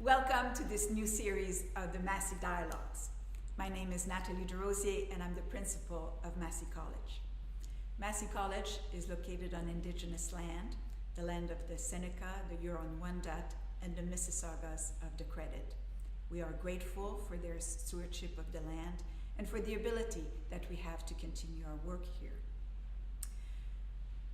Welcome to this new series of the Massey Dialogues. My name is Nathalie DeRosier and I'm the principal of Massey College. Massey College is located on Indigenous land, the land of the Seneca, the Huron-Wendat, and the Mississaugas of the Credit. We are grateful for their stewardship of the land and for the ability that we have to continue our work here.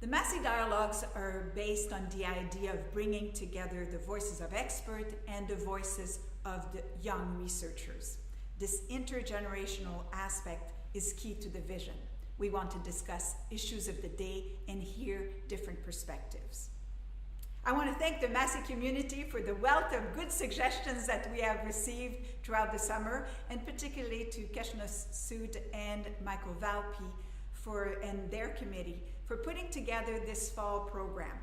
The Massey Dialogues are based on the idea of bringing together the voices of experts and the voices of the young researchers. This intergenerational aspect is key to the vision. We want to discuss issues of the day and hear different perspectives. I want to thank the Massey community for the wealth of good suggestions that we have received throughout the summer, and particularly to Keshna, Sood, and Michael Valpy and their committee for putting together this fall program.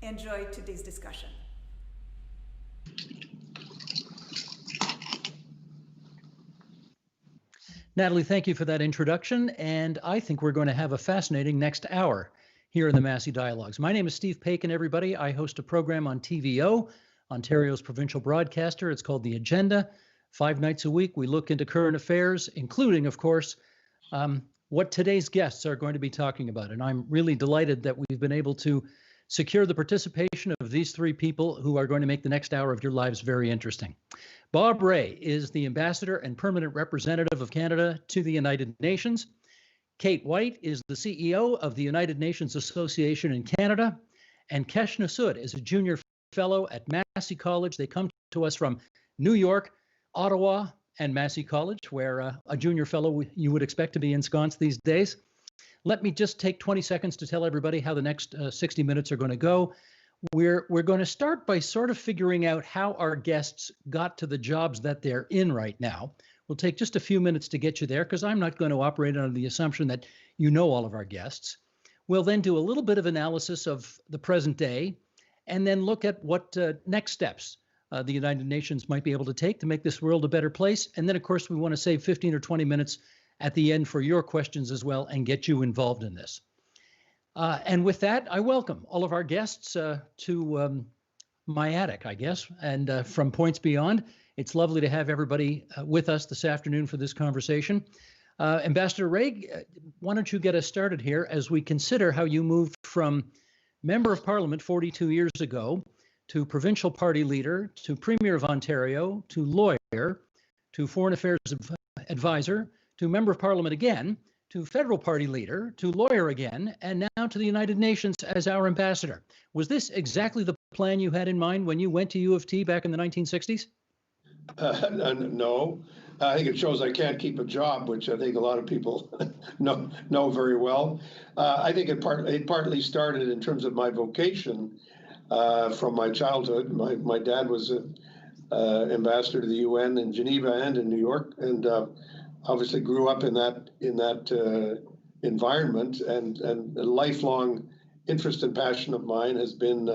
Enjoy today's discussion. Natalie, thank you for that introduction, and I think we're going to have a fascinating next hour here in the Massey Dialogues. My name is Steve Paikin, everybody. I host a program on TVO, Ontario's provincial broadcaster. It's called The Agenda. 5 nights a week, we look into current affairs, including, of course, what today's guests are going to be talking about. And I'm really delighted that we've been able to secure the participation of these three people who are going to make the next hour of your lives very interesting. Bob Rae is the ambassador and permanent representative of Canada to the United Nations. Kate White is the CEO of the United Nations Association in Canada. And Keshna Sood is a junior fellow at Massey College. They come to us from New York, Ottawa, and Massey College, where a junior fellow you would expect to be ensconced these days. Let me just take 20 seconds to tell everybody how the next 60 minutes are going to go. We're going to start by sort of figuring out how our guests got to the jobs that they're in right now. We'll take just a few minutes to get you there because I'm not going to operate under the assumption that you know all of our guests. We'll then do a little bit of analysis of the present day and then look at what next steps the United Nations might be able to take to make this world a better place. And then, of course, we want to save 15 or 20 minutes at the end for your questions as well and get you involved in this. And with that, I welcome all of our guests to my attic, I guess, and from points beyond. It's lovely to have everybody with us this afternoon for this conversation. Ambassador Rae, why don't you get us started here as we consider how you moved from Member of Parliament 42 years ago to provincial party leader, to Premier of Ontario, to lawyer, to Foreign Affairs advisor, to Member of Parliament again, to federal party leader, to lawyer again, and now to the United Nations as our ambassador. Was this exactly the plan you had in mind when you went to U of T back in the 1960s? No. I think it shows I can't keep a job, which I think a lot of people know very well. I think it partly started in terms of my vocation from my childhood. My dad was an ambassador to the UN in Geneva and in New York, and obviously grew up in that environment. And a lifelong interest and passion of mine has been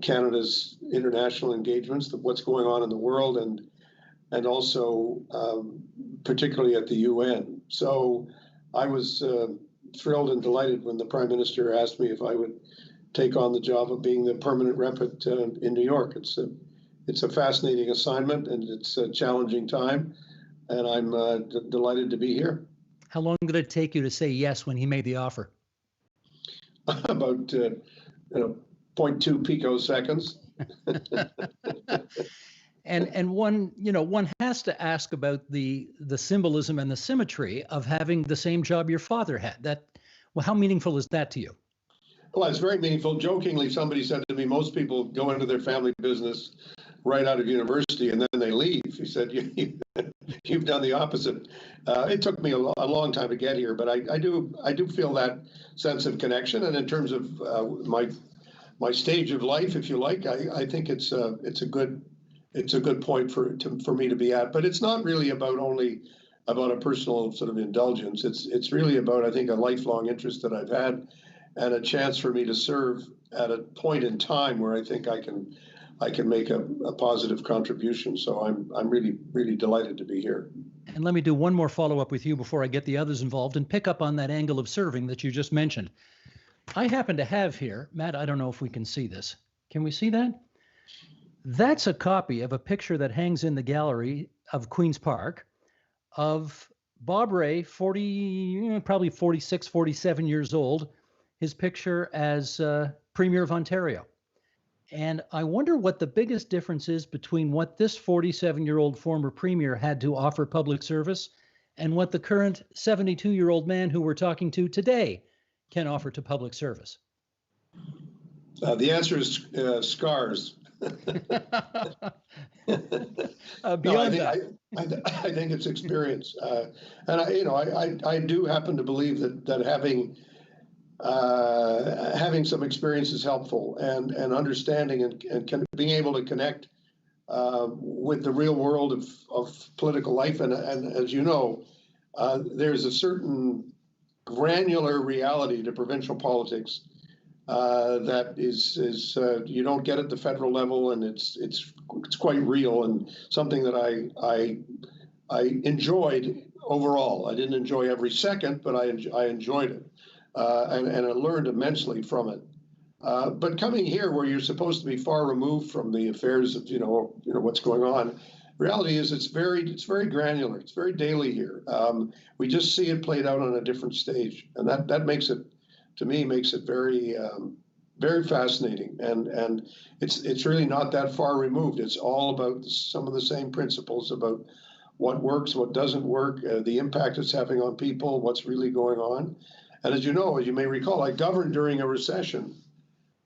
Canada's international engagements, what's going on in the world, and also particularly at the UN. So I was thrilled and delighted when the Prime Minister asked me if I would take on the job of being the permanent rep in New York. It's a fascinating assignment and it's a challenging time, and I'm delighted to be here. How long did it take you to say yes when he made the offer? About 0.2 picoseconds. And one has to ask about the symbolism and the symmetry of having the same job your father had. Well, how meaningful is that to you? Well, it's very meaningful. Jokingly, somebody said to me, most people go into their family business right out of university and then they leave. He said, you've done the opposite. It took me a long time to get here, but I do feel that sense of connection. And in terms of my stage of life, if you like, I think it's a good point for me to be at. But it's not really only about a personal sort of indulgence. It's really about, I think, a lifelong interest that I've had, and a chance for me to serve at a point in time where I think I can make a positive contribution. So I'm really, really delighted to be here. And let me do one more follow-up with you before I get the others involved and pick up on that angle of serving that you just mentioned. I happen to have here, Matt, I don't know if we can see this. Can we see that? That's a copy of a picture that hangs in the gallery of Queen's Park of Bob Rae, probably 46, 47 years old, his picture as Premier of Ontario. And I wonder what the biggest difference is between what this 47-year-old former Premier had to offer public service and what the current 72-year-old man who we're talking to today can offer to public service. The answer is scars. Beyond I think it's experience, and I do happen to believe that having some experience is helpful, and understanding and being able to connect with the real world of political life, and as you know, there's a certain granular reality to provincial politics that is you don't get at the federal level, and it's quite real, and something that I enjoyed overall. I didn't enjoy every second, but I enjoyed it, and I learned immensely from it. But coming here, where you're supposed to be far removed from the affairs of what's going on, reality is it's very granular. It's very daily here. We just see it played out on a different stage, and that makes it, to me, makes it very very fascinating. And it's really not that far removed. It's all about some of the same principles about what works, what doesn't work, the impact it's having on people, what's really going on. And as you know, as you may recall, I governed during a recession.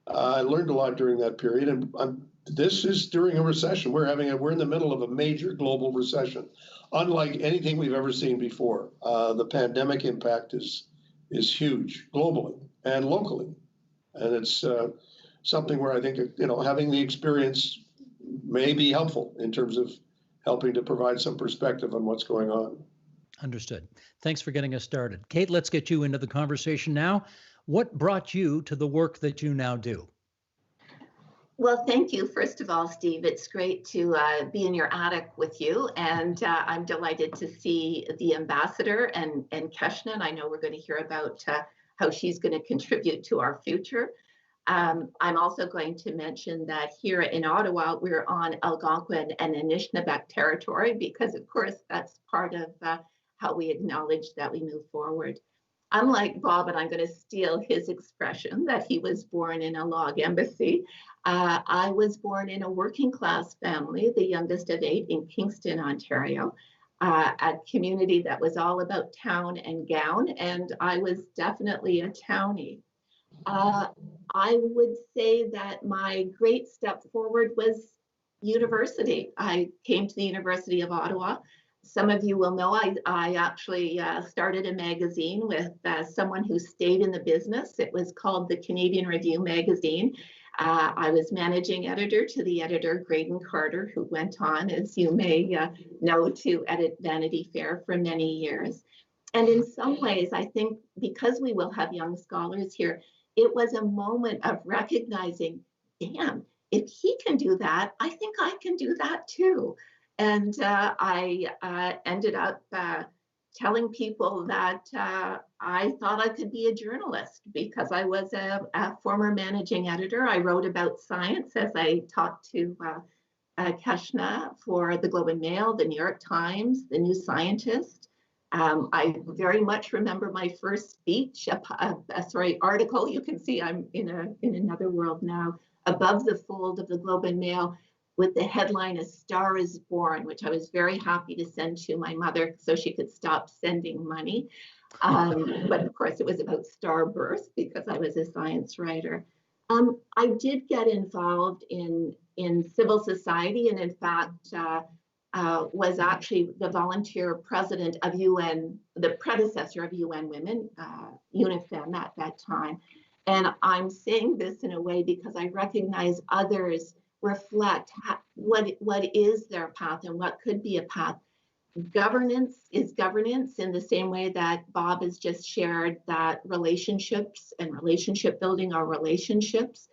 I learned a lot during that period, and this is during a recession. We're in the middle of a major global recession, unlike anything we've ever seen before. The pandemic impact is huge globally and locally, and it's something where I think having the experience may be helpful in terms of helping to provide some perspective on what's going on. Understood. Thanks for getting us started. Kate, let's get you into the conversation now. What brought you to the work that you now do? Well, thank you. First of all, Steve, it's great to be in your attic with you. And I'm delighted to see the ambassador and Keshna. And I know we're going to hear about how she's going to contribute to our future. I'm also going to mention that here in Ottawa, we're on Algonquin and Anishinaabeg territory, because, of course, that's part of how we acknowledge that we move forward. Unlike Bob, and I'm going to steal his expression, that he was born in a log embassy, I was born in a working class family, the youngest of 8 in Kingston, Ontario, a community that was all about town and gown, and I was definitely a townie. I would say that my great step forward was university. I came to the University of Ottawa. Some of you will know I actually started a magazine with someone who stayed in the business. It was called the Canadian Review magazine. I was managing editor to the editor, Graydon Carter, who went on, as you may know, to edit Vanity Fair for many years. And in some ways, I think because we will have young scholars here, it was a moment of recognizing, damn, if he can do that, I think I can do that too. And I ended up telling people that I thought I could be a journalist because I was a former managing editor. I wrote about science as I talked to Keshna for the Globe and Mail, the New York Times, the New Scientist. I very much remember my first speech, article. You can see I'm in another world now, above the fold of the Globe and Mail, with the headline, "A Star is Born," which I was very happy to send to my mother so she could stop sending money. But of course, it was about starburst because I was a science writer. I did get involved in civil society, and in fact, was actually the volunteer president of UN, the predecessor of UN Women, UNIFEM at that time. And I'm saying this in a way because I recognize others reflect what is their path and what could be a path. Governance is governance in the same way that Bob has just shared that relationships and relationship building are relationships.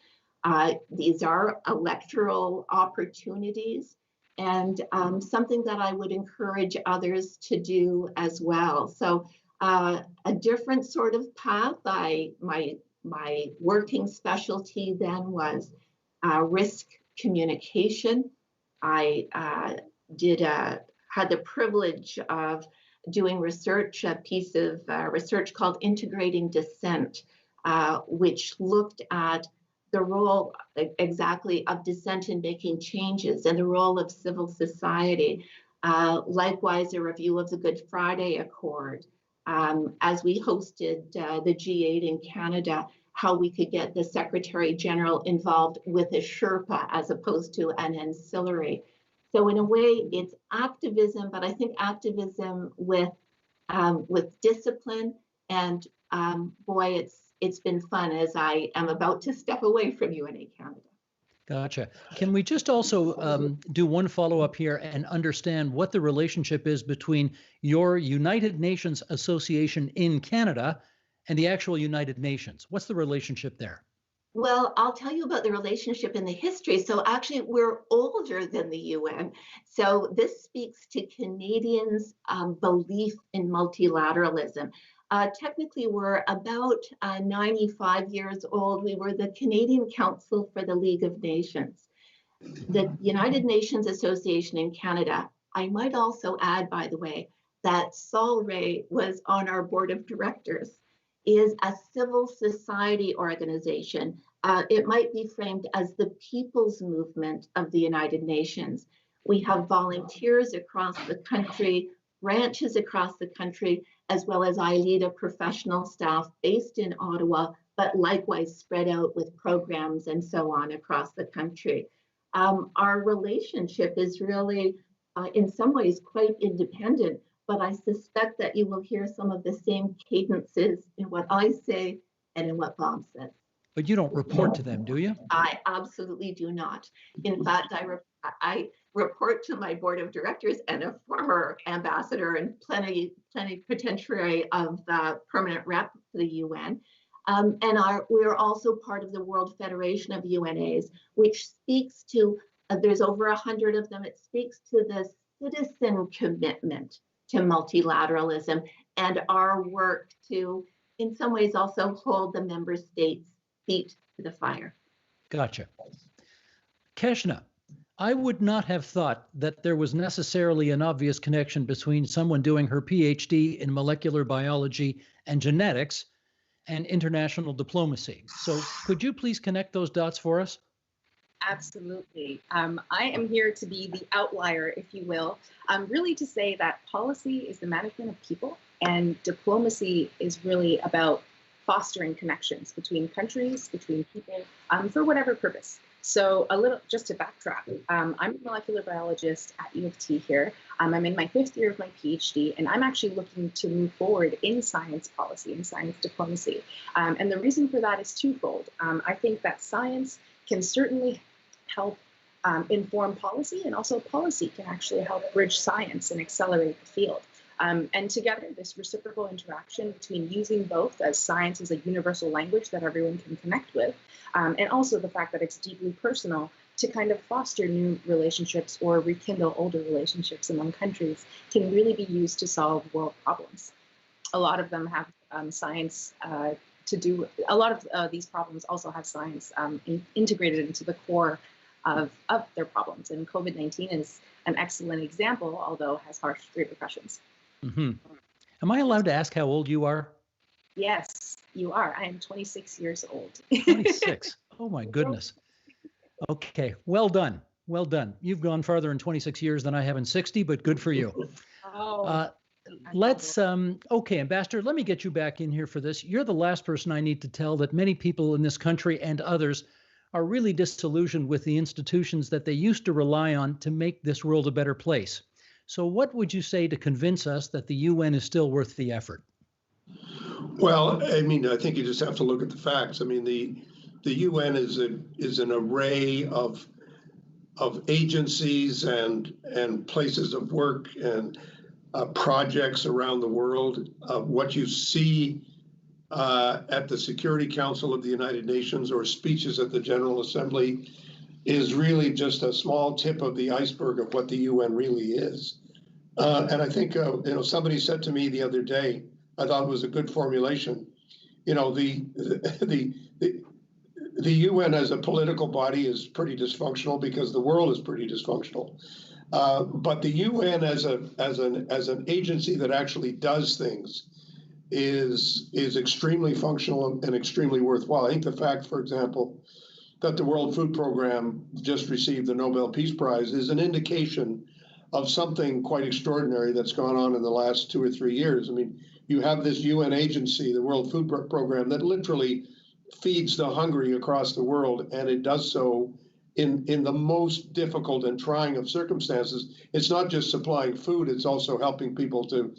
These are electoral opportunities, and something that I would encourage others to do as well. So a different sort of path. My working specialty then was risk communication. I had the privilege of doing research, a piece of research called Integrating Dissent, which looked at the role exactly of dissent in making changes and the role of civil society. Likewise, a review of the Good Friday Accord. As we hosted the G8 in Canada, how we could get the Secretary General involved with a Sherpa as opposed to an ancillary. So in a way, it's activism, but I think activism with discipline. And boy, it's been fun as I am about to step away from UNA Canada. Gotcha. Can we just also do one follow-up here and understand what the relationship is between your United Nations Association in Canada and the actual United Nations? What's the relationship there? Well, I'll tell you about the relationship in the history. So actually, we're older than the UN. So this speaks to Canadians' belief in multilateralism. Technically, we're about 95 years old. We were the Canadian Council for the League of Nations. The United Nations Association in Canada, I might also add, by the way, that Sol Rae was on our board of directors, is a civil society organization. It might be framed as the people's movement of the United Nations. We have volunteers across the country, branches across the country, as well as I lead a professional staff based in Ottawa, but likewise spread out with programs and so on across the country. Our relationship is really, in some ways, quite independent, but I suspect that you will hear some of the same cadences in what I say and in what Bob says. But you don't report to them, do you? I absolutely do not. In fact, I report to my board of directors and a former ambassador and plenipotentiary of the permanent rep for the UN. We're also part of the World Federation of UNAs, which speaks to, there's over 100 of them, it speaks to the citizen commitment to multilateralism and our work to, in some ways, also hold the member states' feet to the fire. Gotcha. Keshna, I would not have thought that there was necessarily an obvious connection between someone doing her PhD in molecular biology and genetics and international diplomacy. So could you please connect those dots for us? Absolutely. I am here to be the outlier, if you will, really to say that policy is the management of people and diplomacy is really about fostering connections between countries, between people, for whatever purpose. So just to backtrack, I'm a molecular biologist at U of T here. I'm in my 5th year of my PhD, and I'm actually looking to move forward in science policy and science diplomacy. And the reason for that is twofold. I think that science can certainly help inform policy, and also policy can actually help bridge science and accelerate the field. And together, this reciprocal interaction between using both as science as a universal language that everyone can connect with, and also the fact that it's deeply personal to kind of foster new relationships or rekindle older relationships among countries can really be used to solve world problems. A lot of them have science to do, a lot of these problems also have science integrated into the core of their problems. And COVID-19 is an excellent example, although has harsh repercussions. Mm-hmm. Am I allowed to ask how old you are? Yes, you are. I am 26 years old. 26. Oh my goodness. Okay, well done. Well done. You've gone farther in 26 years than I have in 60, but good for you. Let's, okay, Ambassador, let me get you back in here for this. You're the last person I need to tell that many people in this country and others are really disillusioned with the institutions that they used to rely on to make this world a better place. So what would you say to convince us that the UN is still worth the effort? Well, I mean, I think you just have to look at the facts. I mean, the UN is an array of agencies and places of work and projects around the world. What you see at the Security Council of the United Nations or speeches at the General Assembly is really just a small tip of the iceberg of what the UN really is. And I think, somebody said to me the other day, I thought it was a good formulation. The the UN as a political body is pretty dysfunctional because the world is pretty dysfunctional. But the UN as an agency that actually does things is extremely functional and extremely worthwhile. I think the fact, for example, that the World Food Program just received the Nobel Peace Prize is an indication of something quite extraordinary that's gone on in the last 2 or 3 years. I mean, you have this UN agency, the World Food Program, that literally feeds the hungry across the world, and it does so in the most difficult and trying of circumstances. It's not just supplying food; it's also helping people to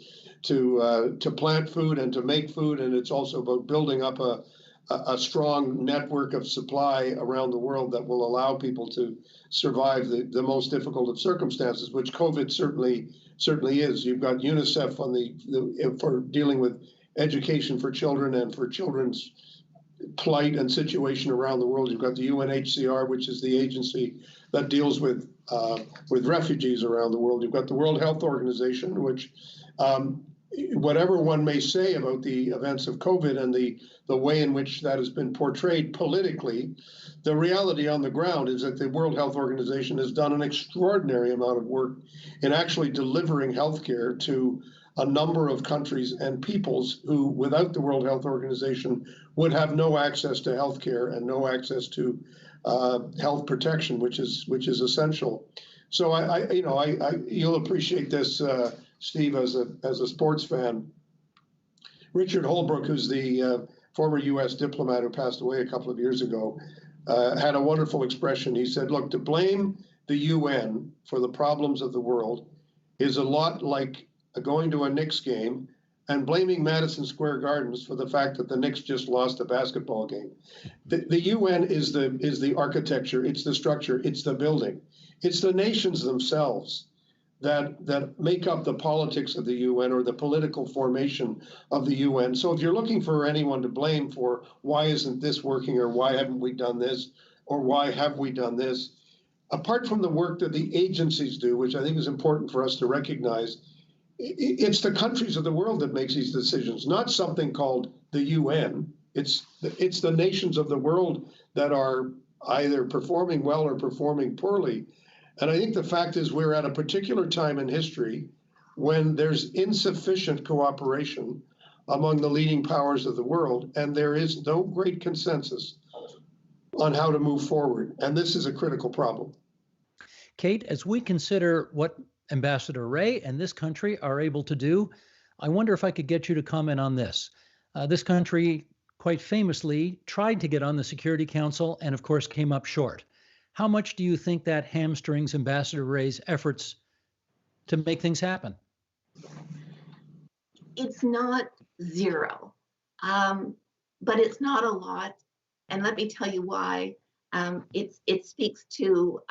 plant food and to make food, and it's also about building up a strong network of supply around the world that will allow people to survive the most difficult of circumstances, which COVID certainly is. You've got UNICEF on for dealing with education for children and for children's plight and situation around the world. You've got the UNHCR, which is the agency that deals with refugees around the world. You've got the World Health Organization, which whatever one may say about the events of COVID and the way in which that has been portrayed politically, the reality on the ground is that the World Health Organization has done an extraordinary amount of work in actually delivering healthcare to a number of countries and peoples who, without the World Health Organization, would have no access to healthcare and no access to health protection, which is essential. So you'll appreciate this, Steve, as a sports fan. Richard Holbrooke, who's the former U.S. diplomat who passed away a couple of years ago, had a wonderful expression. He said, "Look, to blame the UN for the problems of the world is a lot like going to a Knicks game and blaming Madison Square Gardens for the fact that the Knicks just lost a basketball game." The UN is the architecture, it's the structure, it's the building, it's the nations themselves that make up the politics of the UN or the political formation of the UN. So if you're looking for anyone to blame for why isn't this working or why haven't we done this or why have we done this, apart from the work that the agencies do, which I think is important for us to recognize, it's the countries of the world that makes these decisions, not something called the UN. It's the nations of the world that are either performing well or performing poorly. And I think the fact is we're at a particular time in history when there's insufficient cooperation among the leading powers of the world, and there is no great consensus on how to move forward. And this is a critical problem. Kate, as we consider what Ambassador Rae and this country are able to do, I wonder if I could get you to comment on this. This country quite famously tried to get on the Security Council and, of course, came up short. How much do you think that hamstrings Ambassador Rae's efforts to make things happen? It's not zero, but it's not a lot. And let me tell you why. It speaks to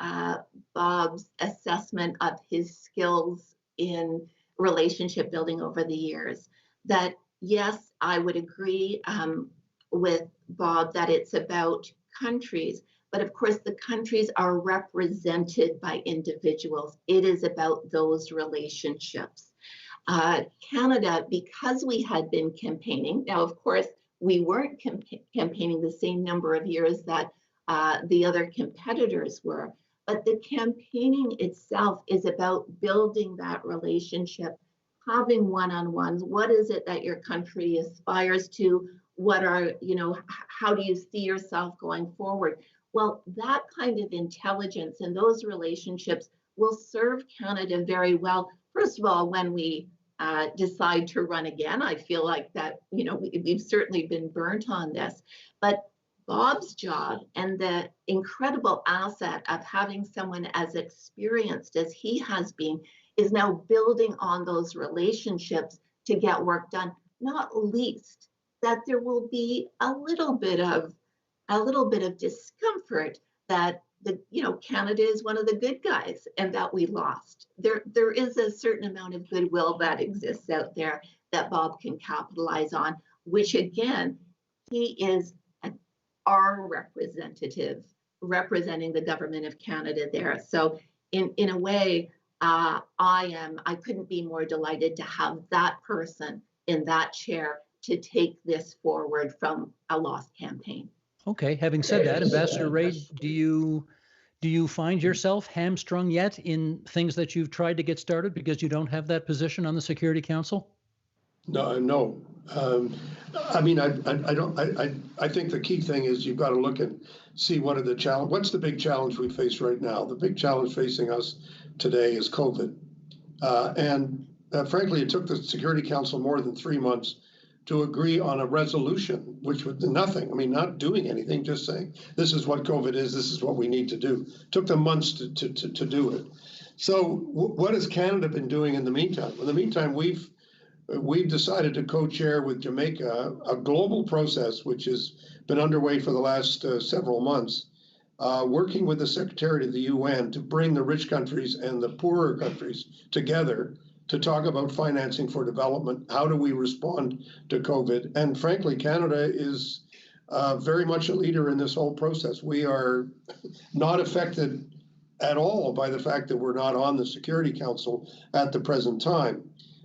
Bob's assessment of his skills in relationship building over the years. That, yes, I would agree with Bob that it's about countries, but of course the countries are represented by individuals. It is about those relationships. Canada, because we had been campaigning, now of course we weren't campaigning the same number of years that the other competitors were, but the campaigning itself is about building that relationship, having one-on-ones. What is it that your country aspires to? What are, how do you see yourself going forward? Well, that kind of intelligence and those relationships will serve Canada very well. First of all, when we decide to run again, I feel like that, we've certainly been burnt on this, but Bob's job and the incredible asset of having someone as experienced as he has been is now building on those relationships to get work done, not least that there will be a little bit of discomfort that Canada is one of the good guys and that we lost. There is a certain amount of goodwill that exists out there that Bob can capitalize on, which again, he is our representative representing the government of Canada there. So in a way, I couldn't be more delighted to have that person in that chair to take this forward from a lost campaign. Okay. Having said that, Ambassador Rae, do you find yourself hamstrung yet in things that you've tried to get started because you don't have that position on the Security Council? No, no. I mean, I don't. I think the key thing is you've got to look and see what are the challenge. What's the big challenge we face right now? The big challenge facing us today is COVID, and frankly, it took the Security Council more than 3 months to agree on a resolution, which was nothing. I mean, not doing anything, just saying this is what COVID is. This is what we need to do. It took them months to do it. So, what has Canada been doing in the meantime? In the meantime, we've decided to co-chair with Jamaica a global process which has been underway for the last several months, working with the Secretary of the UN to bring the rich countries and the poorer countries together to talk about financing for development. How do we respond to COVID? And frankly, Canada is very much a leader in this whole process. We are not affected at all by the fact that we're not on the Security Council at the present time.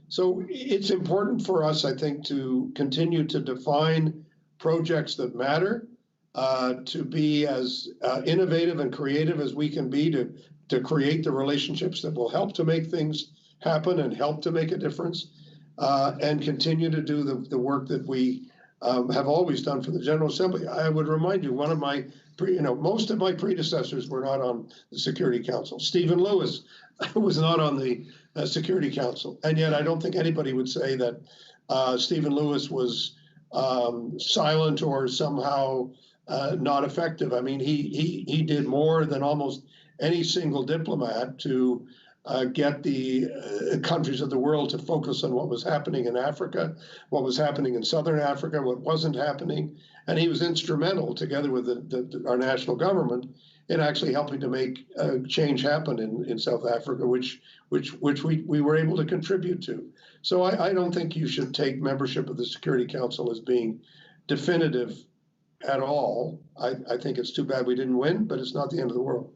So it's important for us, I think, to continue to define projects that matter, to be as innovative and creative as we can be to create the relationships that will help to make things happen and help to make a difference, and continue to do the work that we have always done for the General Assembly. I would remind you, most of my predecessors were not on the Security Council. Stephen Lewis was not on the Security Council, and yet I don't think anybody would say that Stephen Lewis was silent or somehow not effective. I mean, he did more than almost any single diplomat to get the countries of the world to focus on what was happening in Africa, what was happening in Southern Africa, what wasn't happening. And he was instrumental, together with our national government, in actually helping to make change happen in South Africa, which we were able to contribute to. So I don't think you should take membership of the Security Council as being definitive at all. I think it's too bad we didn't win, but it's not the end of the world.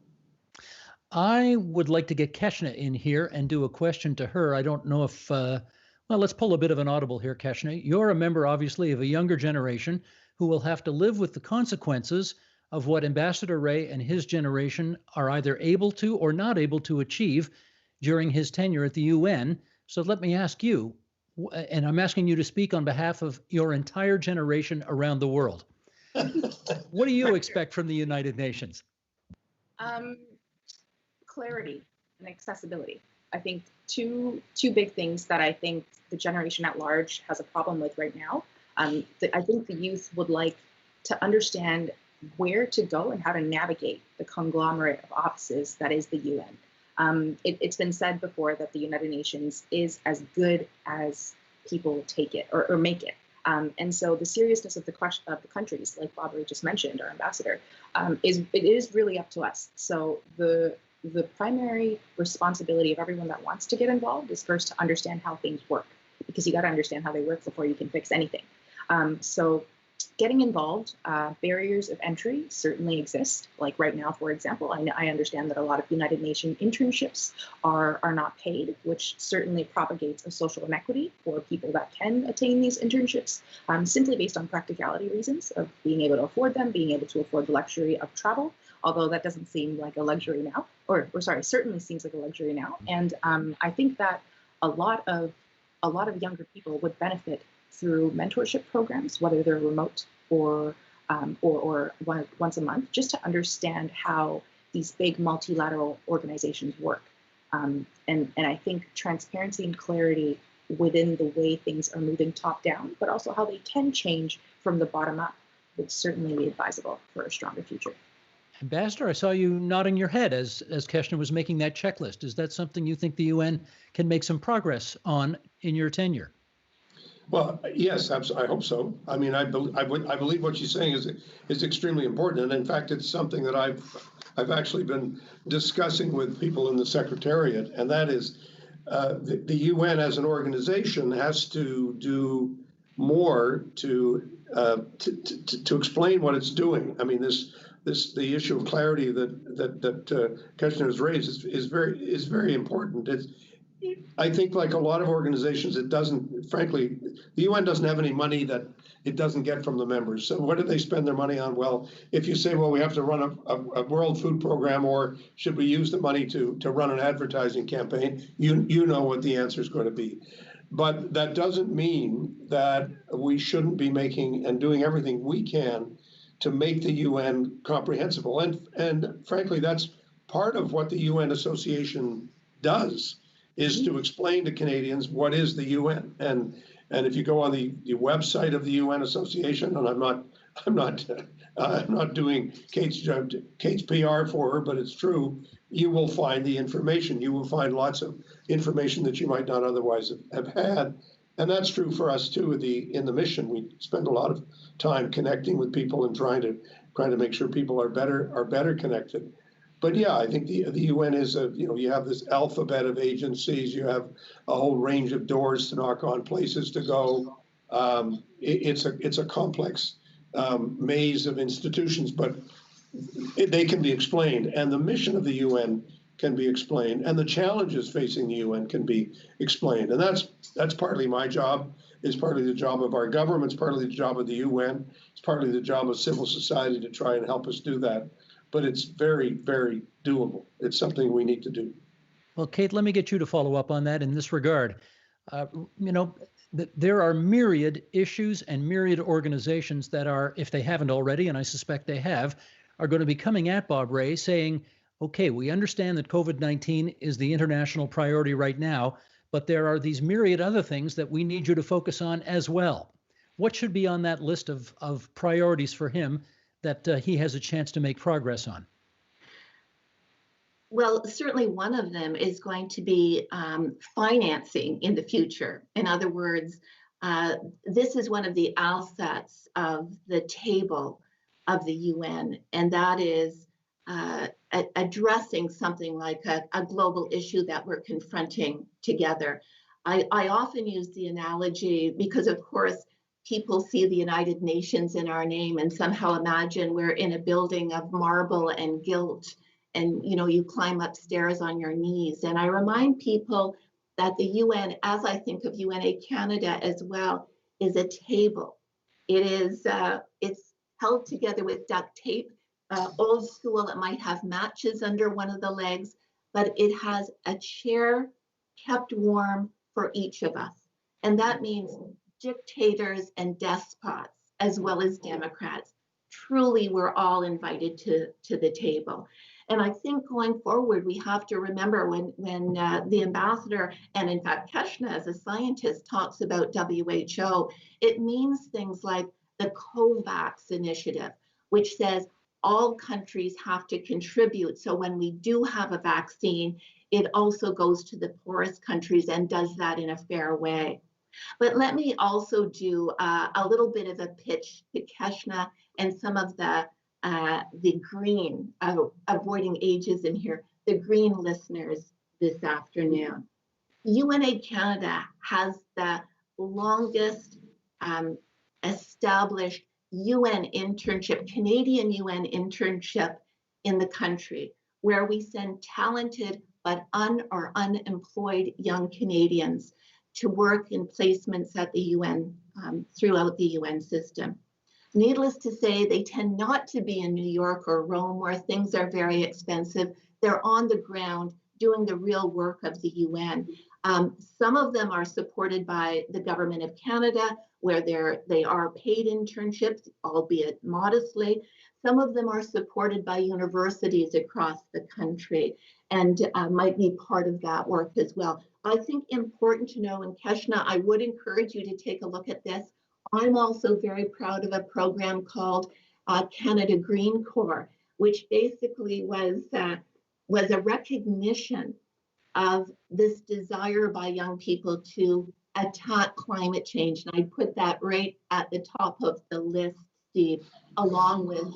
I would like to get Keshna in here and do a question to her. I don't know if, well, let's pull a bit of an audible here, Keshna. You're a member, obviously, of a younger generation who will have to live with the consequences of what Ambassador Rae and his generation are either able to or not able to achieve during his tenure at the UN. So let me ask you, and I'm asking you to speak on behalf of your entire generation around the world. What do you expect from the United Nations? Clarity and accessibility. I think two big things that I think the generation at large has a problem with right now. I think the youth would like to understand where to go and how to navigate the conglomerate of offices that is the UN. It's been said before that the United Nations is as good as people take it or make it. And so the seriousness of the question of the countries, like Bob Rae just mentioned, our ambassador, it is really up to us. So the primary responsibility of everyone that wants to get involved is first to understand how things work, because you got to understand how they work before you can fix anything. So getting involved, barriers of entry certainly exist. Like right now, for example, I understand that a lot of United Nations internships are not paid, which certainly propagates a social inequity for people that can attain these internships, simply based on practicality reasons of being able to afford them, being able to afford the luxury of travel, although that doesn't seem like a luxury now, or sorry, certainly seems like a luxury now. And I think that a lot of younger people would benefit through mentorship programs, whether they're remote or once a month, just to understand how these big multilateral organizations work. And I think transparency and clarity within the way things are moving top down, but also how they can change from the bottom up, would certainly be advisable for a stronger future. Ambassador, I saw you nodding your head as Keshna was making that checklist. Is that something you think the UN can make some progress on in your tenure? Well, yes, I hope so. I mean, I believe what she's saying is extremely important, and in fact, it's something that I've actually been discussing with people in the Secretariat, and that is the UN as an organization has to do more to explain what it's doing. I mean, the issue of clarity that Keshna has raised is very important. I think like a lot of organizations, it doesn't, frankly, the UN doesn't have any money that it doesn't get from the members. So what do they spend their money on? Well, if you say, well, we have to run a world food program, or should we use the money to run an advertising campaign, you know what the answer is going to be. But that doesn't mean that we shouldn't be making and doing everything we can to make the UN comprehensible. And frankly, that's part of what the UN Association does, is to explain to Canadians what is the UN. And if you go on the website of the UN Association, and I'm not doing Kate's PR for her, but it's true, you will find the information. You will find lots of information that you might not otherwise have had. And that's true for us too. In the mission, we spend a lot of time connecting with people and trying to make sure people are better connected. But yeah, I think the UN is you have this alphabet of agencies, you have a whole range of doors to knock on, places to go. It's a complex maze of institutions, but they can be explained, and the mission of the UN can be explained, and the challenges facing the UN can be explained. And that's partly my job. It's partly the job of our government. It's partly the job of the UN. It's partly the job of civil society to try and help us do that. But it's very, very doable. It's something we need to do. Well, Kate, let me get you to follow up on that in this regard. There are myriad issues and myriad organizations that are, if they haven't already, and I suspect they have, are going to be coming at Bob Rae saying, okay, we understand that COVID-19 is the international priority right now, but there are these myriad other things that we need you to focus on as well. What should be on that list of priorities for him that he has a chance to make progress on? Well, certainly one of them is going to be financing in the future. In other words, this is one of the assets of the table of the UN, and that is addressing something like a global issue that we're confronting together. I often use the analogy because, of course, people see the United Nations in our name and somehow imagine we're in a building of marble and gilt, and you climb upstairs on your knees. And I remind people that the UN, as I think of UNA Canada as well, is a table. It's held together with duct tape. Old school, it might have matches under one of the legs, but it has a chair kept warm for each of us. And that means dictators and despots, as well as Democrats. Truly, we're all invited to the table. And I think going forward, we have to remember when the ambassador, and in fact, Keshna as a scientist, talks about WHO, it means things like the COVAX initiative, which says all countries have to contribute. So when we do have a vaccine, it also goes to the poorest countries and does that in a fair way. But let me also do a little bit of a pitch to Keshna and some of the green, avoiding ageism here, the green listeners this afternoon. UNA Canada has the longest established UN internship, Canadian UN internship in the country, where we send talented but unemployed young Canadians to work in placements at the UN throughout the UN system. Needless to say, they tend not to be in New York or Rome, where things are very expensive. They're on the ground doing the real work of the UN. Some of them are supported by the Government of Canada, where they are paid internships, albeit modestly. Some of them are supported by universities across the country and might be part of that work as well. I think important to know, and Keshna, I would encourage you to take a look at this. I'm also very proud of a program called Canada Green Corps, which basically was a recognition of this desire by young people to attack climate change. And I put that right at the top of the list, Steve, along with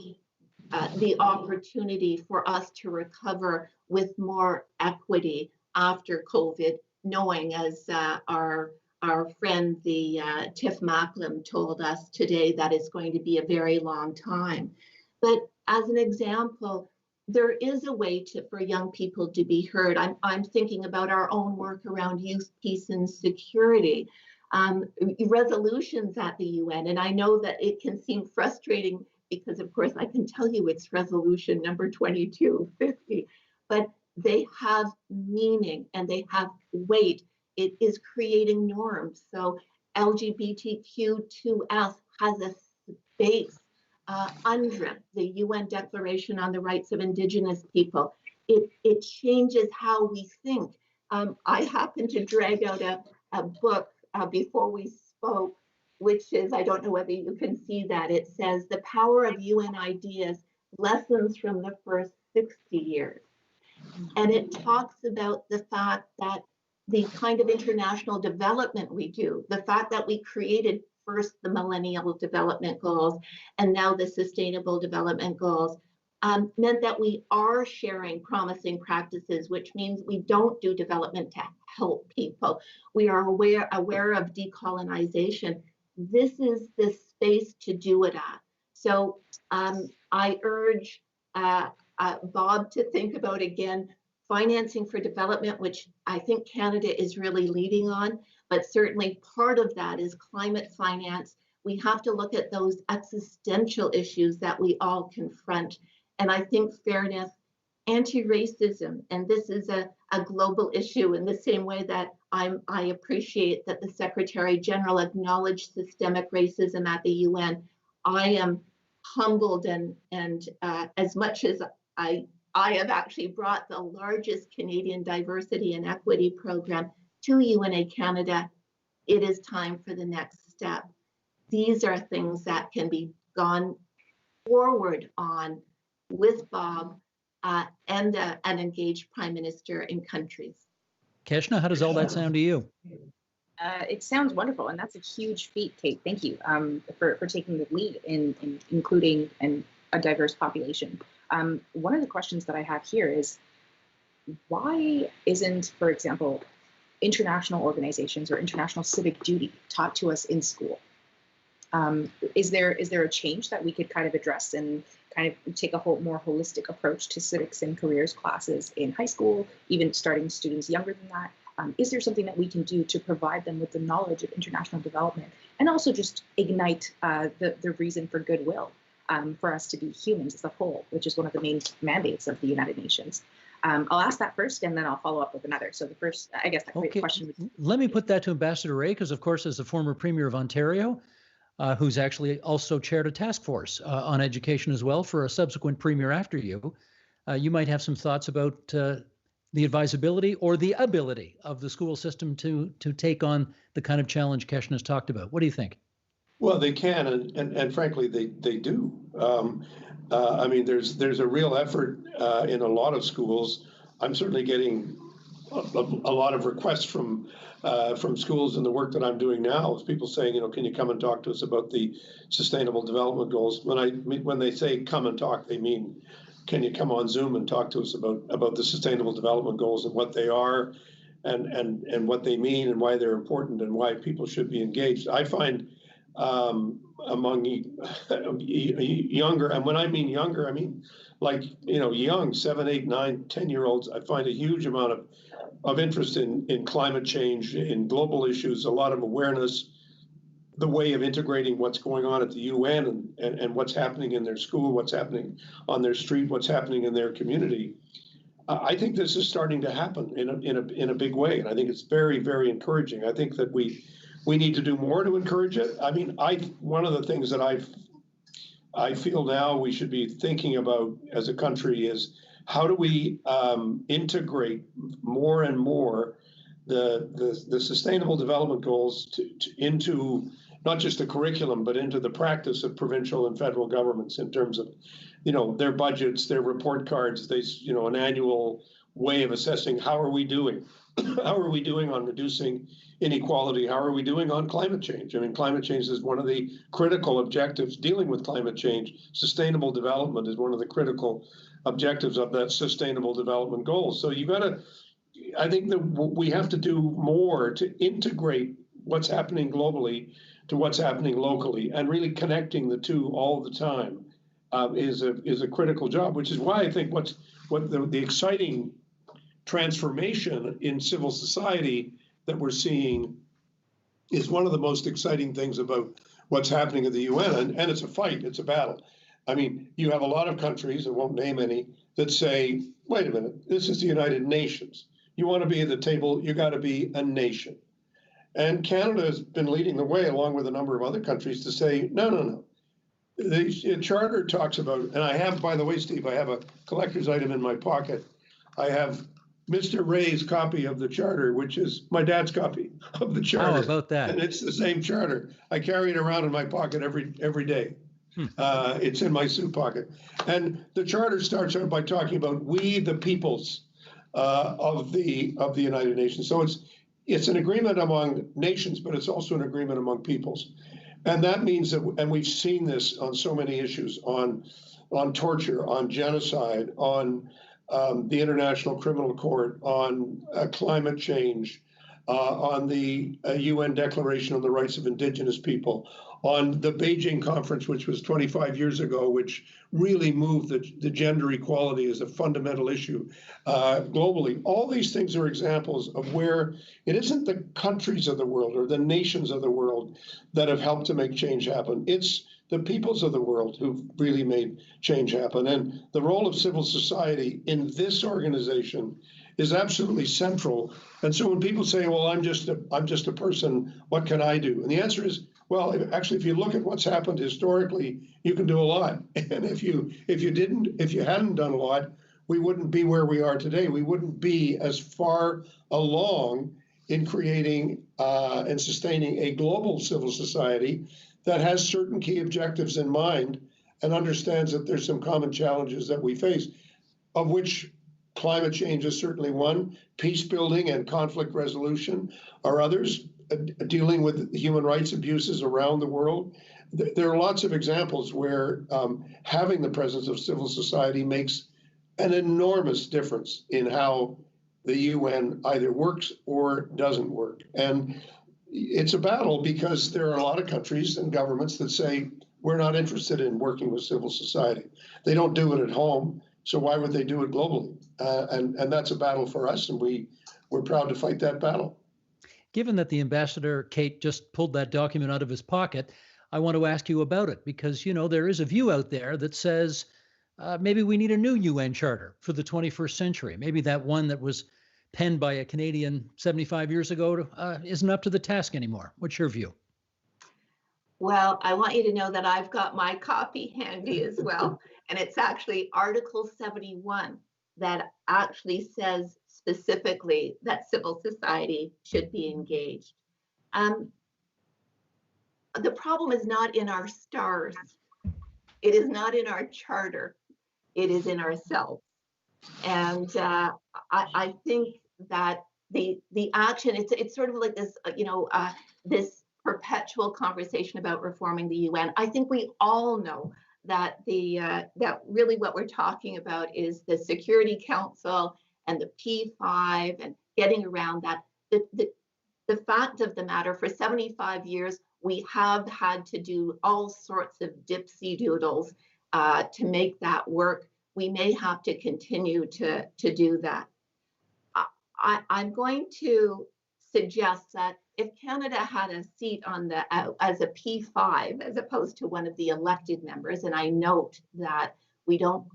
the opportunity for us to recover with more equity after COVID, knowing, as our friend, the Tiff Macklem, told us today, that it's going to be a very long time. But as an example, there is a way for young people to be heard. I'm thinking about our own work around youth, peace, and security, resolutions at the UN. And I know that it can seem frustrating because, of course, I can tell you it's resolution number 2250, but they have meaning and they have weight. It is creating norms. So LGBTQ2S has a space under the UN Declaration on the Rights of Indigenous People. It changes how we think. I happened to drag out a book before we spoke, which is, I don't know whether you can see that. It says, The Power of UN Ideas, Lessons from the First 60 Years. And it talks about the fact that the kind of international development we do, the fact that we created first the Millennial Development Goals and now the Sustainable Development Goals, meant that we are sharing promising practices, which means we don't do development to help people. We are aware of decolonization. This is the space to do it at. So I urge Bob to think about, again, financing for development, which I think Canada is really leading on, but certainly part of that is climate finance. We have to look at those existential issues that we all confront. And I think fairness, anti-racism, and this is a global issue in the same way that I appreciate that the Secretary General acknowledged systemic racism at the UN. I am humbled and as much as I have actually brought the largest Canadian diversity and equity program to UNA Canada, it is time for the next step. These are things that can be gone forward on with Bob and an engaged Prime Minister in countries. Keshna, how does all that sound to you? It sounds wonderful, and that's a huge feat, Kate. Thank you for taking the lead in including a diverse population. One of the questions that I have here is, why isn't, for example, international organizations or international civic duty taught to us in school? Is there a change that we could kind of address and kind of take a more holistic approach to civics and careers classes in high school, even starting students younger than that? Is there something that we can do to provide them with the knowledge of international development and also just ignite the reason for goodwill for us to be humans as a whole, which is one of the main mandates of the United Nations? I'll ask that first, and then I'll follow up with another. So the first, I guess, that great question. Let me put that to Ambassador Rae, because, of course, as the former Premier of Ontario, who's actually also chaired a task force on education as well for a subsequent Premier after you, you might have some thoughts about the advisability or the ability of the school system to take on the kind of challenge Keshna has talked about. What do you think? Well, they can, and frankly, they do. I mean, there's a real effort in a lot of schools. I'm certainly getting a lot of requests from schools in the work that I'm doing now. Is people saying, can you come and talk to us about the Sustainable Development Goals? When they say come and talk, they mean, can you come on Zoom and talk to us about the Sustainable Development Goals and what they are, and what they mean and why they're important and why people should be engaged? I find among younger, and when I mean younger, I mean like young 7, 8, 9, 10-year-olds. I find a huge amount of interest in climate change, in global issues, a lot of awareness, the way of integrating what's going on at the UN and what's happening in their school, what's happening on their street, what's happening in their community. I think this is starting to happen in a big way, and I think it's very, very encouraging. I think that we need to do more to encourage it. I mean, one of the things that I feel now we should be thinking about as a country is, how do we integrate more and more the Sustainable Development Goals into not just the curriculum, but into the practice of provincial and federal governments in terms of, their budgets, their report cards, an annual way of assessing how are we doing? How are we doing on reducing inequality? How are we doing on climate change? I mean, climate change is one of the critical objectives. Dealing with climate change, sustainable development is one of the critical objectives of that Sustainable Development Goals. So I think that we have to do more to integrate what's happening globally to what's happening locally, and really connecting the two all the time. is a critical job, which is why I think what the exciting transformation in civil society that we're seeing is one of the most exciting things about what's happening at the UN, and it's a fight, it's a battle. I mean, you have a lot of countries, I won't name any, that say, wait a minute, this is the United Nations. You want to be at the table, you got to be a nation. And Canada has been leading the way, along with a number of other countries, to say, no. The charter talks about, and I have, by the way, Steve, I have a collector's item in my pocket. I have Mr. Rae's copy of the charter, which is my dad's copy of the charter. How about that? And it's the same charter. I carry it around in my pocket every day. It's in my suit pocket. And the charter starts out by talking about we, the peoples of the United Nations. So it's an agreement among nations, but it's also an agreement among peoples. And that means that, and we've seen this on so many issues, on torture, on genocide, on the International Criminal Court, on climate change, on the UN Declaration on the Rights of Indigenous People, on the Beijing Conference, which was 25 years ago, which really moved the gender equality as a fundamental issue globally. All these things are examples of where it isn't the countries of the world or the nations of the world that have helped to make change happen. It's the peoples of the world who've really made change happen. And the role of civil society in this organization is absolutely central. And so when people say, well, I'm just a person, what can I do? And the answer is, well, actually, if you look at what's happened historically, you can do a lot. And if you hadn't done a lot, we wouldn't be where we are today. We wouldn't be as far along in creating and sustaining a global civil society that has certain key objectives in mind and understands that there's some common challenges that we face, of which climate change is certainly one, peace building and conflict resolution are others, dealing with human rights abuses around the world. There are lots of examples where having the presence of civil society makes an enormous difference in how the UN either works or doesn't work. And it's a battle because there are a lot of countries and governments that say, we're not interested in working with civil society. They don't do it at home, so why would they do it globally? And that's a battle for us, and we're proud to fight that battle. Given that the ambassador, Kate, just pulled that document out of his pocket, I want to ask you about it because, you know, there is a view out there that says maybe we need a new UN charter for the 21st century. Maybe that one that was penned by a Canadian 75 years ago isn't up to the task anymore. What's your view? Well, I want you to know that I've got my copy handy as well. And it's actually Article 71 that actually says specifically that civil society should be engaged. The problem is not in our stars. It is not in our charter. It is in ourselves. And I think that the action, it's sort of like this, this perpetual conversation about reforming the UN. I think we all know that that really what we're talking about is the Security Council and the P5 and getting around that. The fact of the matter, for 75 years, we have had to do all sorts of dipsy doodles to make that work. We may have to continue to do that. I'm going to suggest that if Canada had a seat on the as a P5 as opposed to one of the elected members, and I note that we don't,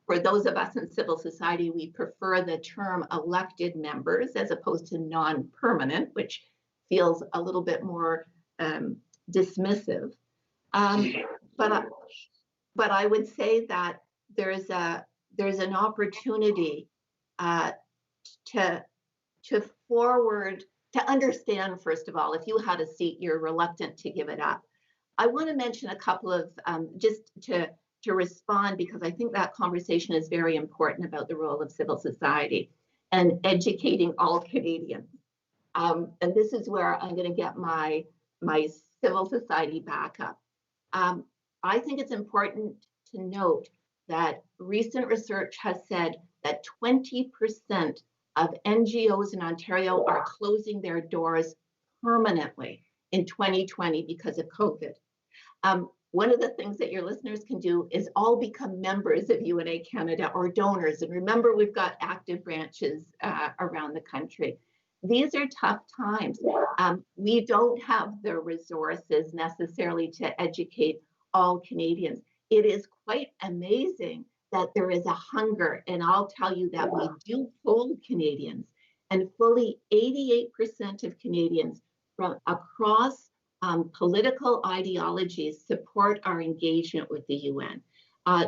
for those of us in civil society, we prefer the term elected members as opposed to non-permanent, which feels a little bit more dismissive. But I would say that there's an opportunity to forward, to understand, first of all, if you had a seat, you're reluctant to give it up. I want to mention a couple of, just to respond, because I think that conversation is very important about the role of civil society and educating all Canadians. And this is where I'm going to get my civil society back up. I think it's important to note that recent research has said that 20% of NGOs in Ontario are closing their doors permanently in 2020 because of COVID. One of the things that your listeners can do is all become members of UNA Canada or donors. And remember, we've got active branches around the country. These are tough times. We don't have the resources necessarily to educate all Canadians. It is quite amazing that there is a hunger, and I'll tell you that we do poll Canadians, and fully 88% of Canadians from across political ideologies support our engagement with the UN.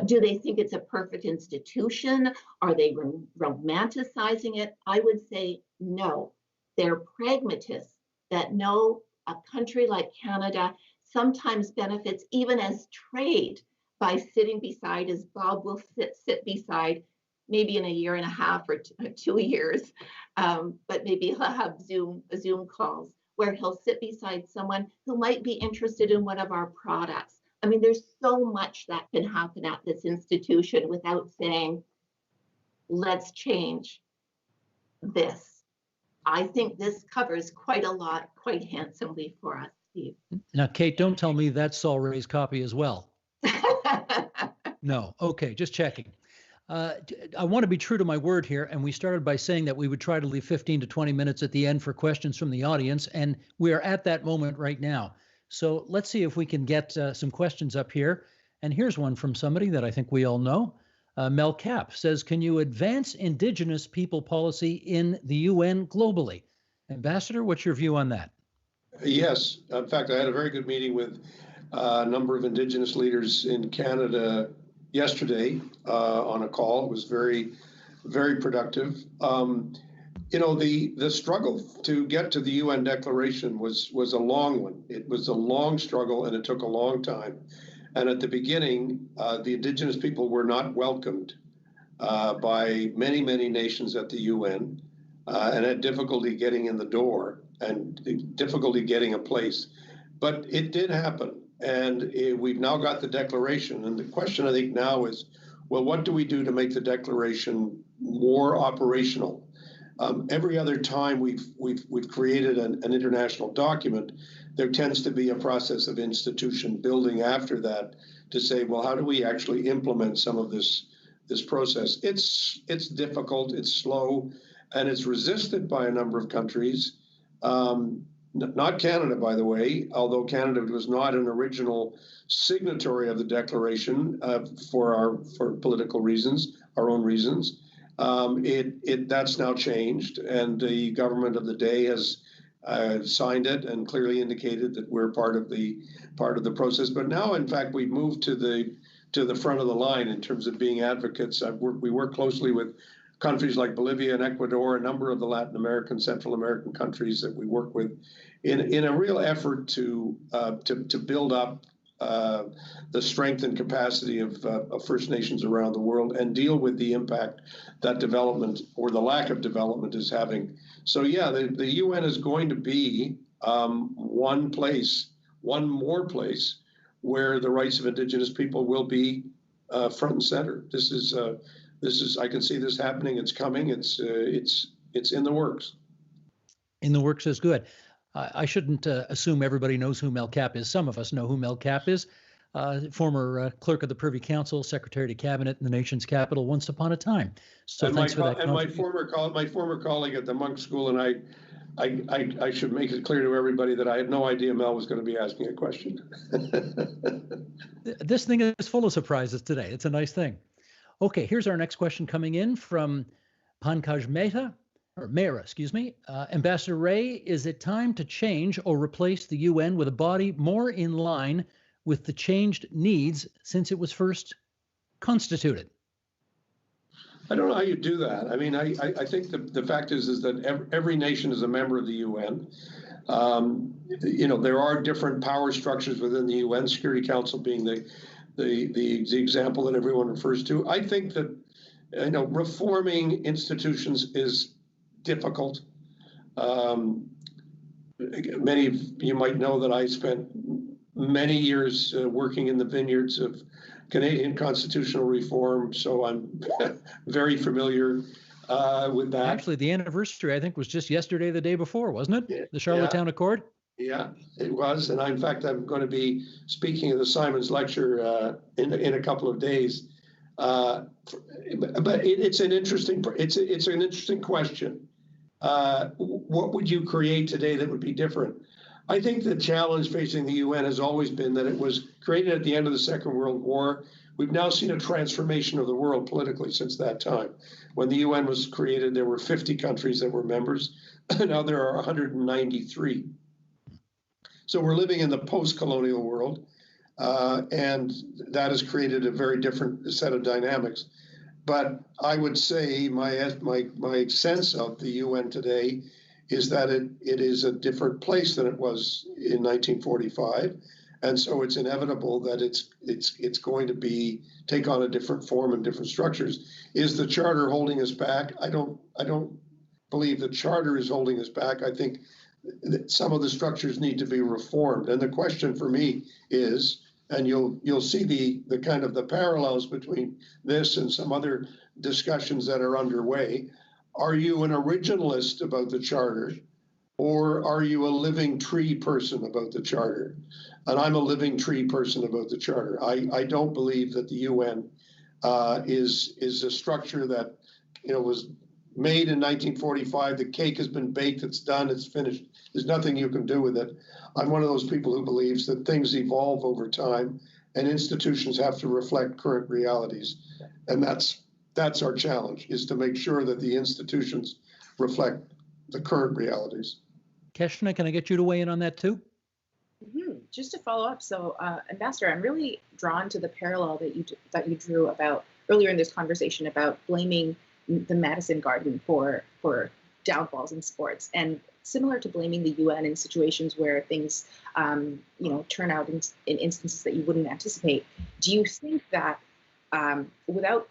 Do they think it's a perfect institution? Are they romanticizing it? I would say no. They're pragmatists that know a country like Canada sometimes benefits even as trade by sitting beside, as Bob will sit beside, maybe in a year and a half or 2 years, but maybe he'll have Zoom calls where he'll sit beside someone who might be interested in one of our products. I mean, there's so much that can happen at this institution without saying, let's change this. I think this covers quite a lot, quite handsomely for us, Steve. Now, Kate, don't tell me that's Saul Ray's copy as well. No. Okay, just checking. I want to be true to my word here, and we started by saying that we would try to leave 15 to 20 minutes at the end for questions from the audience, and we are at that moment right now. So let's see if we can get some questions up here. And here's one from somebody that I think we all know. Mel Cap says, can you advance Indigenous people policy in the UN globally? Ambassador, what's your view on that? Yes. In fact, I had a very good meeting with a number of Indigenous leaders in Canada yesterday on a call. It was very, very productive. You know, the struggle to get to the UN declaration was a long one. It was a long struggle, and it took a long time. And at the beginning, the Indigenous people were not welcomed by many, many nations at the UN and had difficulty getting in the door and difficulty getting a place. But it did happen. And we've now got the declaration. And the question, I think, now is, well, what do we do to make the declaration more operational? Every other time we've created an international document, there tends to be a process of institution building after that to say, well, how do we actually implement some of this process? It's difficult, it's slow, and it's resisted by a number of countries. Not Canada, by the way, although Canada was not an original signatory of the declaration for political reasons, our own reasons. That's now changed, and the government of the day has signed it and clearly indicated that we're part of the process. But now, in fact, we've moved to the front of the line in terms of being advocates. We work closely with countries like Bolivia and Ecuador, a number of the Latin American, Central American countries that we work with, in a real effort to build up the strength and capacity of First Nations around the world and deal with the impact that development or the lack of development is having. So yeah, the UN is going to be one more place where the rights of Indigenous people will be front and center. This is I can see this happening. It's coming. It's in the works. In the works is good. I shouldn't assume everybody knows who Mel Cap is. Some of us know who Mel Cap is. Former clerk of the Privy Council, Secretary to Cabinet in the nation's capital once upon a time. So and thanks for that. And my former colleague at the Monk School and I should make it clear to everybody that I had no idea Mel was going to be asking a question. This thing is full of surprises today. It's a nice thing. Okay, here's our next question coming in from Pankaj Mehta. Ambassador Rae, is it time to change or replace the UN with a body more in line with the changed needs since it was first constituted? I don't know how you do that. I mean, I think the fact is that every nation is a member of the UN. You know, there are different power structures within the UN, Security Council being the example that everyone refers to. I think that, you know, reforming institutions is difficult. Many of you might know that I spent many years working in the vineyards of Canadian constitutional reform, so I'm very familiar with that. Actually, the anniversary, I think, was just yesterday, the day before, wasn't it? The Charlottetown Accord? Yeah, it was. And in fact, I'm going to be speaking at the Simons Lecture in a couple of days. But it's an interesting question. What would you create today that would be different? I think the challenge facing the UN has always been that it was created at the end of the Second World War. We've now seen a transformation of the world politically since that time. When the UN was created, there were 50 countries that were members. Now there are 193. So we're living in the post-colonial world, and that has created a very different set of dynamics. But I would say my sense of the UN today is that it is a different place than it was in 1945, and so it's inevitable that it's going to take on a different form and different structures. Is the charter holding us back? I don't believe the charter is holding us back. I think that some of the structures need to be reformed, and the question for me is, and you'll see the kind of the parallels between this and some other discussions that are underway. Are you an originalist about the charter, or are you a living tree person about the charter? And I'm a living tree person about the charter. I don't believe that the UN is a structure that was made in 1945. The cake has been baked. It's done. It's finished. There's nothing you can do with it. I'm one of those people who believes that things evolve over time, and institutions have to reflect current realities, and that's our challenge, is to make sure that the institutions reflect the current realities. Keshna, can I get you to weigh in on that too? Just to follow up, so Ambassador, I'm really drawn to the parallel that you drew about earlier in this conversation about blaming the Madison Garden for downfalls in sports, and similar to blaming the UN in situations where things turn out in instances that you wouldn't anticipate. Do you think that without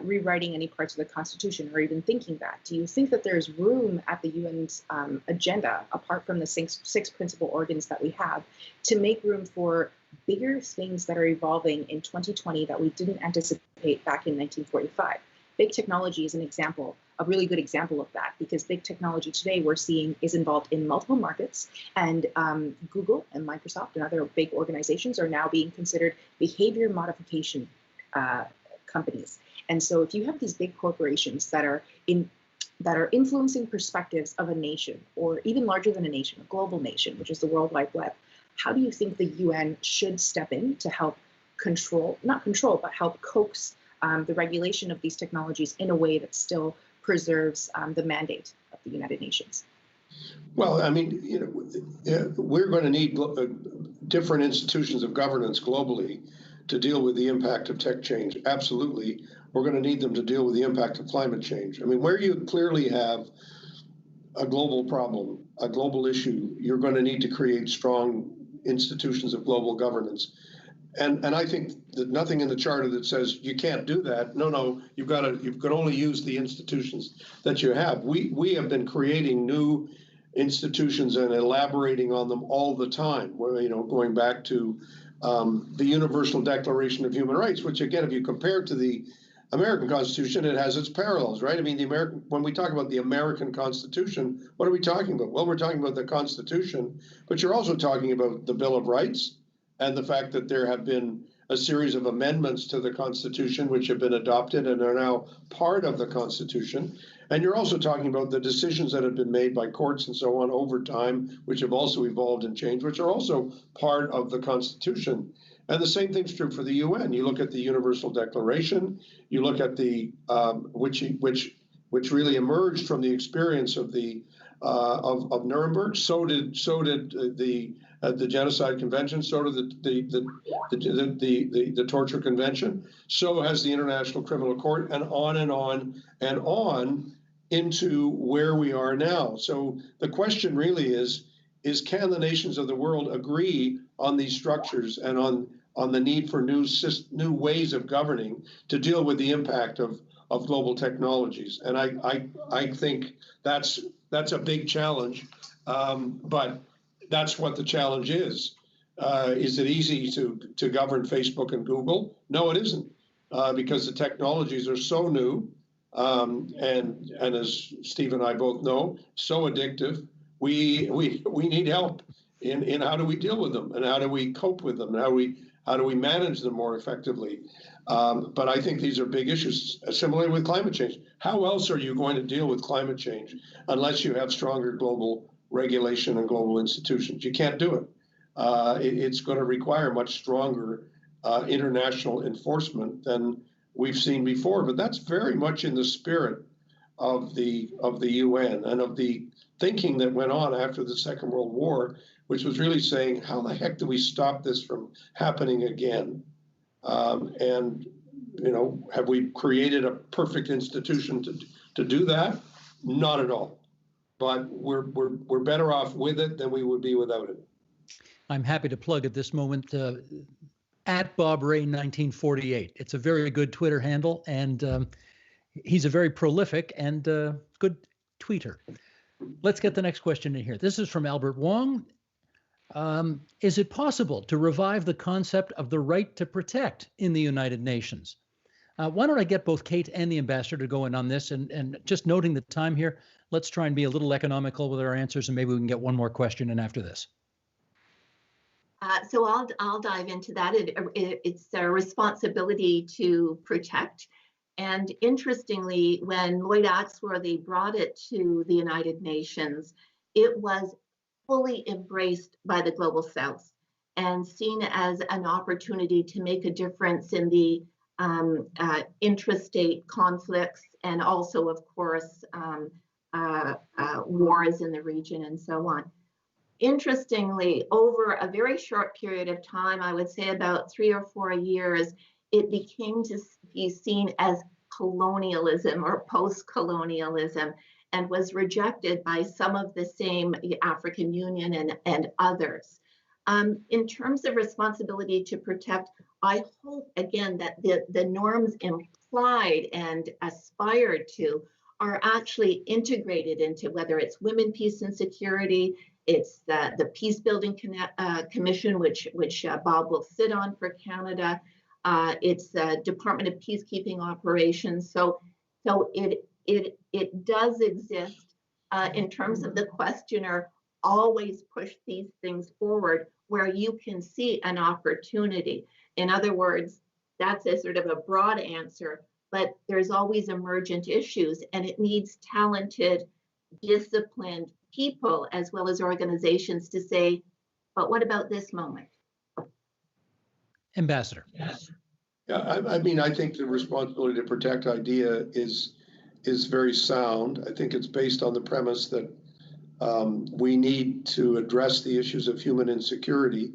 rewriting any parts of the Constitution or even thinking that, do you think that there's room at the UN's agenda, apart from the six principal organs that we have, to make room for bigger things that are evolving in 2020 that we didn't anticipate back in 1945? Big technology is an example, a really good example of that, because big technology today we're seeing is involved in multiple markets, and Google and Microsoft and other big organizations are now being considered behavior modification companies. And so if you have these big corporations that are influencing perspectives of a nation, or even larger than a nation, a global nation, which is the World Wide Web, how do you think the UN should step in to help but help coax the regulation of these technologies in a way that still preserves the mandate of the United Nations? Well, I mean, we're going to need different institutions of governance globally to deal with the impact of tech change. Absolutely. We're going to need them to deal with the impact of climate change. I mean, where you clearly have a global problem, a global issue, you're going to need to create strong institutions of global governance. And I think that nothing in the charter that says you can't do that. No, you can only use the institutions that you have. We have been creating new institutions and elaborating on them all the time. Going back to the Universal Declaration of Human Rights, which again, if you compare it to the American Constitution, it has its parallels, right? I mean, when we talk about the American Constitution, what are we talking about? Well, we're talking about the Constitution, but you're also talking about the Bill of Rights and the fact that there have been a series of amendments to the Constitution which have been adopted and are now part of the Constitution. And you're also talking about the decisions that have been made by courts and so on over time, which have also evolved and changed, which are also part of the Constitution. And the same thing's true for the UN. You look at the Universal Declaration, you look at the which really emerged from the experience of the of Nuremberg. So did the Genocide Convention. So did the Torture Convention. So has the International Criminal Court, and on and on and on into where we are now. So the question really is can the nations of the world agree on these structures and on the need for new ways of governing to deal with the impact of global technologies? And I think that's a big challenge, but that's what the challenge is. Is it easy to govern Facebook and Google? No, it isn't, because the technologies are so new, and as Steve and I both know, so addictive. We need help in how do we deal with them, and how do we cope with them, and how do we manage them more effectively. But I think these are big issues. Similarly with climate change, how else are you going to deal with climate change unless you have stronger global regulation and global institutions? You can't do it. It's going to require much stronger international enforcement than we've seen before. But that's very much in the spirit of the UN and of the thinking that went on after the Second World War, which was really saying, how the heck do we stop this from happening again? And have we created a perfect institution to do that? Not at all. But we're better off with it than we would be without it. I'm happy to plug at this moment at Bob Rae 1948. It's a very good Twitter handle, and he's a very prolific and good tweeter. Let's get the next question in here. This is from Albert Wong. Is it possible to revive the concept of the right to protect in the United Nations? Why don't I get both Kate and the ambassador to go in on this? And just noting the time here, let's try and be a little economical with our answers, and maybe we can get one more question in after this. So I'll dive into that. It's a responsibility to protect. And interestingly, when Lloyd Axworthy brought it to the United Nations, it was fully embraced by the Global South and seen as an opportunity to make a difference in the intrastate conflicts and also, of course, wars in the region and so on. Interestingly, over a very short period of time, I would say about 3 or 4 years, it became to be seen as colonialism or post-colonialism, and was rejected by some of the same African Union and others. In terms of responsibility to protect, I hope, again, that the norms implied and aspired to are actually integrated into, whether it's women, peace, and security, it's the Peace Building Commission, which Bob will sit on for Canada. It's the Department of Peacekeeping Operations. So it does exist. In terms of the questioner, always push these things forward where you can see an opportunity. In other words, that's a sort of a broad answer, but there's always emergent issues, and it needs talented, disciplined people as well as organizations to say, but what about this moment? Ambassador. Yeah, I mean, I think the responsibility to protect idea is very sound. I think it's based on the premise that we need to address the issues of human insecurity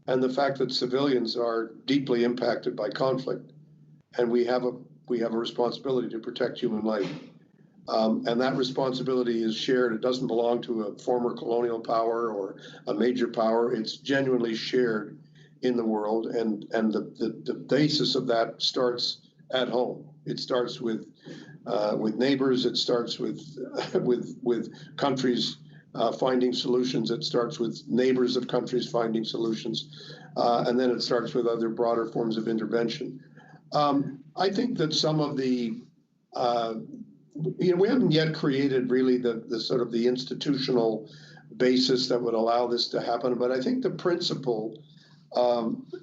and the fact that civilians are deeply impacted by conflict, and we have a responsibility to protect human life. And that responsibility is shared. It doesn't belong to a former colonial power or a major power. It's genuinely shared in the world, and the basis of that starts at home. It starts with neighbors. It starts with countries finding solutions. It starts with neighbors of countries finding solutions, and then it starts with other broader forms of intervention. I think that some of the we haven't yet created really the sort of the institutional basis that would allow this to happen, but I think the principle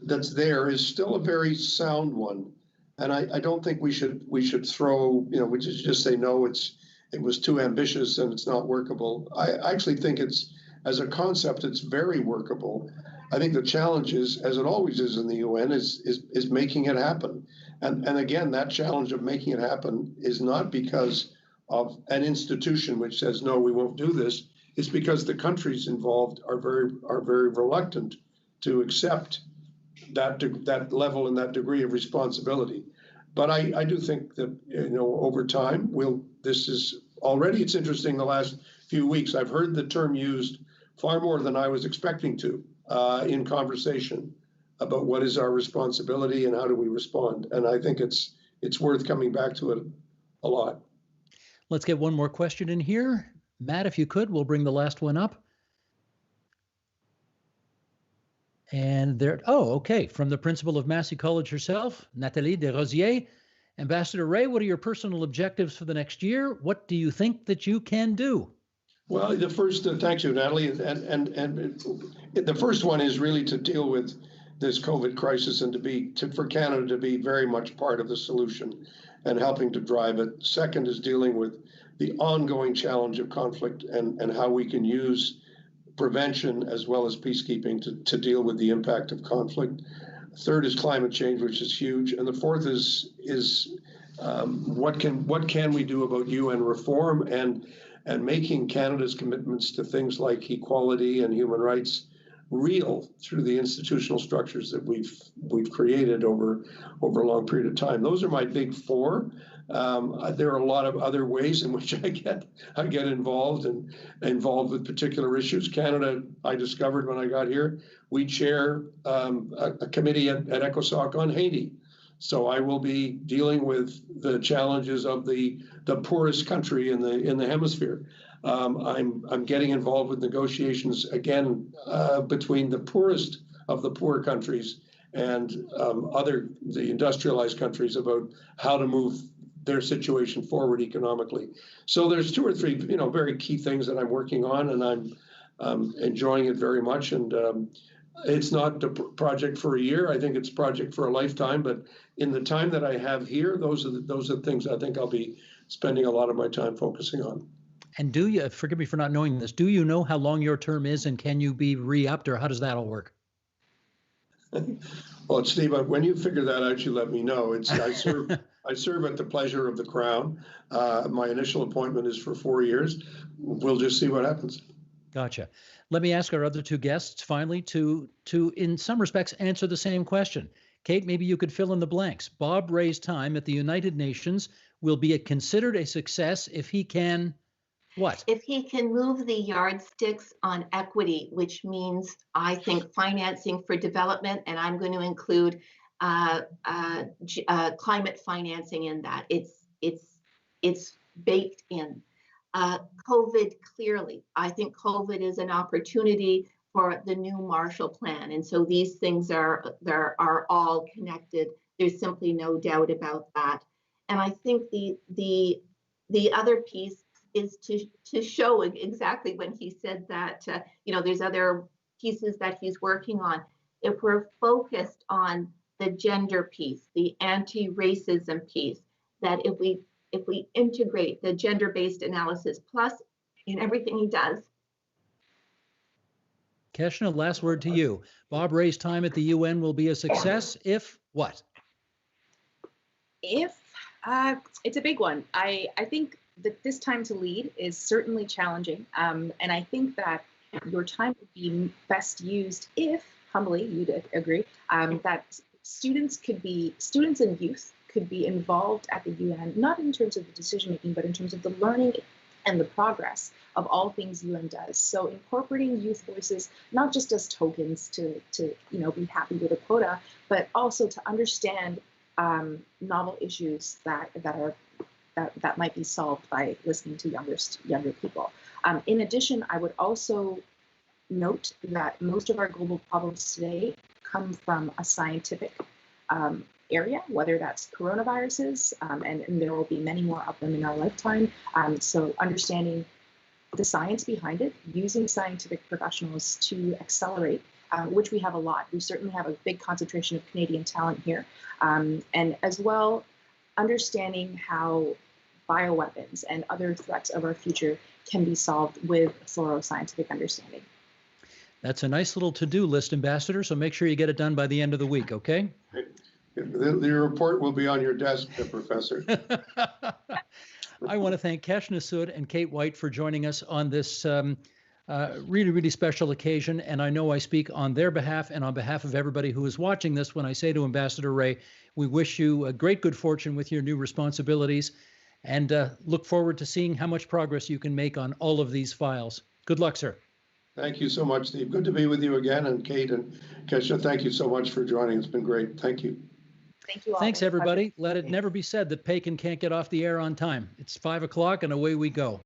that's there is still a very sound one, and I don't think we should throw, we just say no, it was too ambitious and it's not workable. I actually think as a concept, it's very workable. I think the challenge is, as it always is in the UN, is making it happen. And again, that challenge of making it happen is not because of an institution which says, no, we won't do this. It's because the countries involved are very reluctant to accept that level and that degree of responsibility. But I do think that, over time, it's interesting the last few weeks, I've heard the term used far more than I was expecting to in conversation about what is our responsibility and how do we respond. And I think it's worth coming back to it a lot. Let's get one more question in here. Matt, if you could, we'll bring the last one up. And okay. From the principal of Massey College herself, Nathalie Desrosiers. Ambassador Rae, what are your personal objectives for the next year? What do you think that you can do? Well, the first, thank you, Natalie, the first one is really to deal with this COVID crisis and for Canada to be very much part of the solution and helping to drive it. Second is dealing with the ongoing challenge of conflict and how we can use prevention as well as peacekeeping to deal with the impact of conflict. Third is climate change, which is huge, and the fourth is what can we do about UN reform and making Canada's commitments to things like equality and human rights real through the institutional structures that we've created over a long period of time. Those are my big four. There are a lot of other ways in which I get involved with particular issues. Canada, I discovered when I got here, we chair a committee at ECOSOC on Haiti. So I will be dealing with the challenges of the poorest country in the hemisphere. I'm getting involved with negotiations again between the poorest of the poor countries and the industrialized countries about how to move their situation forward economically. So there's two or three, very key things that I'm working on, and I'm enjoying it very much. And it's not a project for a year. I think it's a project for a lifetime. But in the time that I have here, those are the things I think I'll be spending a lot of my time focusing on. And do you, forgive me for not knowing this, do you know how long your term is, and can you be re-upped, or how does that all work? Well, Steve, when you figure that out, you let me know. I serve at the pleasure of the Crown. My initial appointment is for 4 years. We'll just see what happens. Gotcha. Let me ask our other two guests finally to in some respects answer the same question. Kate, maybe you could fill in the blanks. Bob Rae's time at the United Nations will be considered a success if he can what? If he can move the yardsticks on equity, which means, I think, financing for development, and I'm going to include climate financing in that. It's baked in. COVID, clearly, I think COVID is an opportunity for the new Marshall Plan, and so these things are all connected. There's simply no doubt about that. And I think the other piece is to show exactly when he said that there's other pieces that he's working on. If we're focused on the gender piece, the anti-racism piece, that if we integrate the gender-based analysis plus in everything he does. Keshna, last word to you. Bob Rae's time at the UN will be a success if what? If it's a big one. I think that this time to lead is certainly challenging. And I think that your time would be best used if, humbly, you'd agree, that students and youth could be involved at the UN, not in terms of the decision making, but in terms of the learning and the progress of all things UN does. So incorporating youth voices, not just as tokens to be happy with a quota, but also to understand novel issues that might be solved by listening to younger people. In addition, I would also note that most of our global problems today come from a scientific area, whether that's coronaviruses, and there will be many more of them in our lifetime. So understanding the science behind it, using scientific professionals to accelerate, which we have a lot. We certainly have a big concentration of Canadian talent here. And as well, understanding how bioweapons and other threats of our future can be solved with thorough scientific understanding. That's a nice little to-do list, Ambassador, so make sure you get it done by the end of the week, okay? The report will be on your desk, Professor. I want to thank Keshna Sood and Kate White for joining us on this really, really special occasion. And I know I speak on their behalf and on behalf of everybody who is watching this when I say to Ambassador Rae, we wish you a great good fortune with your new responsibilities and look forward to seeing how much progress you can make on all of these files. Good luck, sir. Thank you so much, Steve. Good to be with you again. And Kate and Keshna, thank you so much for joining. It's been great. Thank you. Thank you all. Thanks, everybody. Let it never be said that Paikin can't get off the air on time. It's 5 o'clock and away we go.